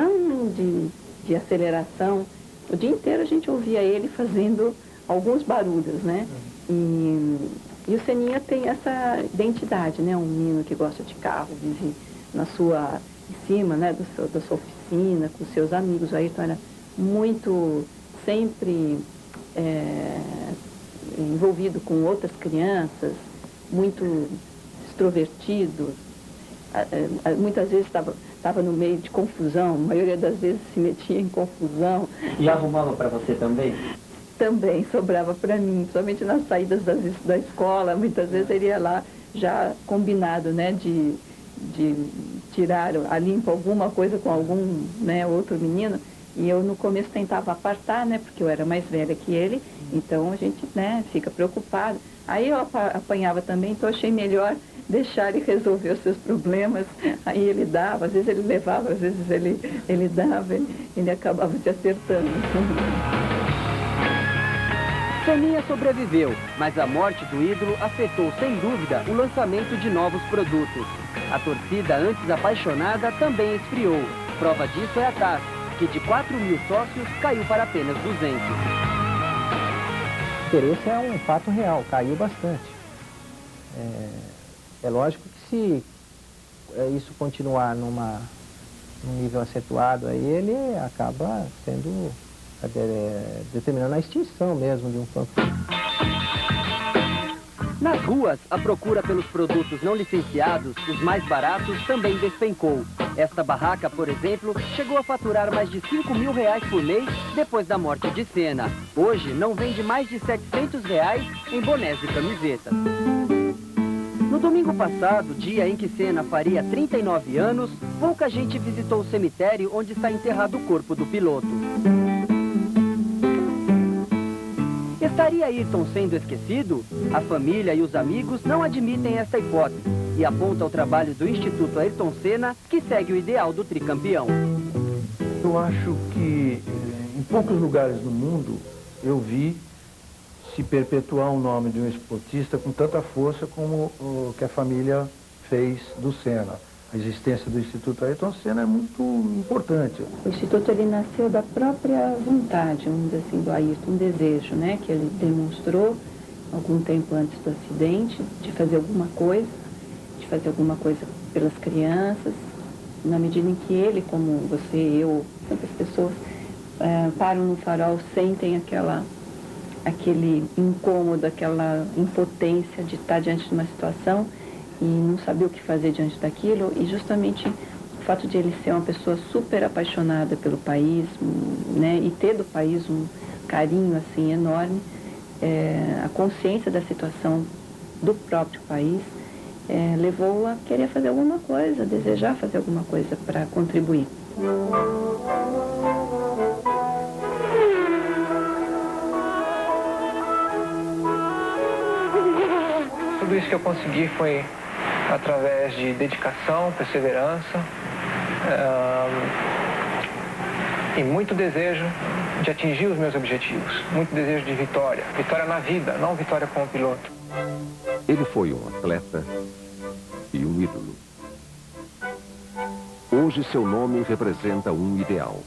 Speaker 9: de aceleração. O dia inteiro a gente ouvia ele fazendo alguns barulhos, né? E o Seninha tem essa identidade, né? Um menino que gosta de carro, vive em cima, né? Da sua oficina, com seus amigos. O Ayrton era muito, sempre envolvido com outras crianças, muito extrovertido. Muitas vezes estava no meio de confusão, a maioria das vezes se metia em confusão.
Speaker 4: E arrumava para você também?
Speaker 9: Também sobrava para mim, principalmente nas saídas da escola. Muitas vezes ele ia lá já combinado, né, de tirar a limpo alguma coisa com algum, né, outro menino. E eu no começo tentava apartar, né, porque eu era mais velha que ele, então a gente, né, fica preocupado. Aí eu apanhava também, então achei melhor deixar ele resolver os seus problemas. Aí ele dava, às vezes ele levava, às vezes ele dava, ele acabava se acertando.
Speaker 4: Seninha sobreviveu, mas a morte do ídolo afetou, sem dúvida, o lançamento de novos produtos. A torcida, antes apaixonada, também esfriou. Prova disso é a TAS, que de 4.000 sócios caiu para apenas 200.
Speaker 5: O interesse é um fato real, caiu bastante. É lógico que se isso continuar num nível acentuado, aí ele acaba sendo determinando a extinção mesmo de um fã-clube.
Speaker 4: Nas ruas, a procura pelos produtos não licenciados, os mais baratos, também despencou. Esta barraca, por exemplo, chegou a faturar mais de R$5.000 por mês depois da morte de Senna. Hoje, não vende mais de R$700 em bonés e camisetas. No domingo passado, dia em que Senna faria 39 anos, pouca gente visitou o cemitério onde está enterrado o corpo do piloto. Estaria Ayrton sendo esquecido? A família e os amigos não admitem esta hipótese e apontam o trabalho do Instituto Ayrton Senna, que segue o ideal do tricampeão.
Speaker 8: Eu acho que em poucos lugares do mundo eu vi se perpetuar o nome de um esportista com tanta força como o que a família fez do Senna. A existência do Instituto Ayrton Senna é muito importante.
Speaker 9: O Instituto ele nasceu da própria vontade, vamos dizer assim, do Ayrton, um desejo, né, que ele demonstrou algum tempo antes do acidente, de fazer alguma coisa pelas crianças, na medida em que ele, como você, eu, tantas pessoas, param no farol, sentem aquele incômodo, aquela impotência de estar diante de uma situação e não saber o que fazer diante daquilo, e justamente o fato de ele ser uma pessoa super apaixonada pelo país, né, e ter do país um carinho assim enorme, a consciência da situação do próprio país levou a querer fazer alguma coisa, a desejar fazer alguma coisa para contribuir.
Speaker 19: Tudo isso que eu consegui foi através de dedicação, perseverança e muito desejo de atingir os meus objetivos, muito desejo de vitória. Vitória na vida, não vitória como piloto.
Speaker 6: Ele foi um atleta e um ídolo. Hoje seu nome representa um ideal.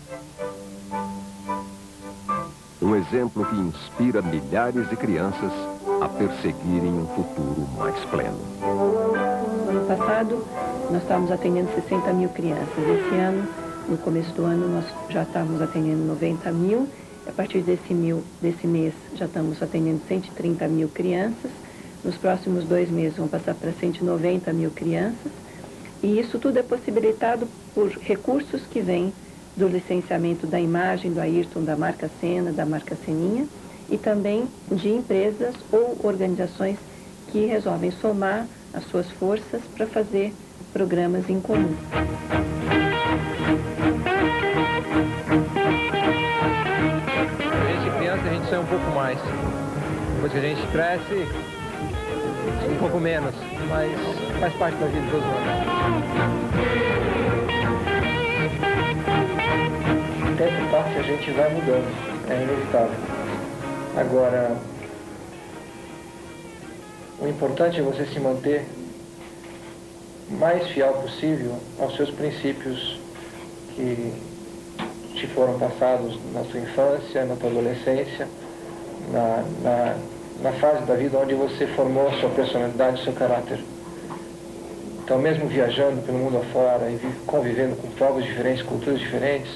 Speaker 6: Um exemplo que inspira milhares de crianças a perseguirem um futuro mais pleno.
Speaker 9: No ano passado, nós estávamos atendendo 60 mil crianças. Esse ano, no começo do ano, nós já estávamos atendendo 90 mil. A partir desse mês, já estamos atendendo 130 mil crianças. Nos próximos 2 meses, vão passar para 190 mil crianças. E isso tudo é possibilitado por recursos que vêm do licenciamento da imagem do Ayrton, da marca Senna, da marca Seninha, e também de empresas ou organizações que resolvem somar as suas forças para fazer programas em comum.
Speaker 19: A gente criança, a gente sonha um pouco mais. Depois que a gente cresce, um pouco menos, mas faz parte da vida de todos nós.
Speaker 2: O tempo passa e a gente vai mudando, é inevitável. Agora, o importante é você se manter mais fiel possível aos seus princípios que te foram passados na sua infância, na tua adolescência, na fase da vida onde você formou a sua personalidade, o seu caráter. Então, mesmo viajando pelo mundo afora e convivendo com povos diferentes, culturas diferentes,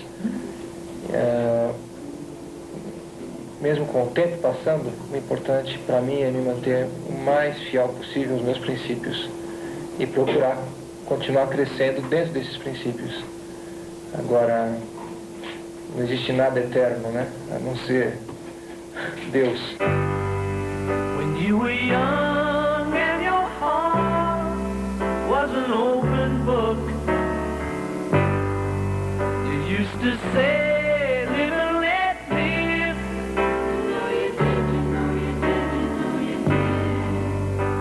Speaker 2: mesmo com o tempo passando, o importante para mim é me manter o mais fiel possível aos meus princípios e procurar continuar crescendo dentro desses princípios. Agora, não existe nada eterno, né? A não ser Deus.
Speaker 1: When you were young and your heart was an open book, you used to say, live and let live.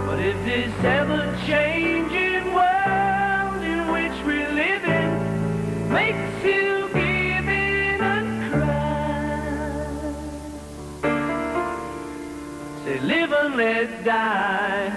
Speaker 1: But if this ever-changing world in which we live in makes you give in and cry, say live and let die.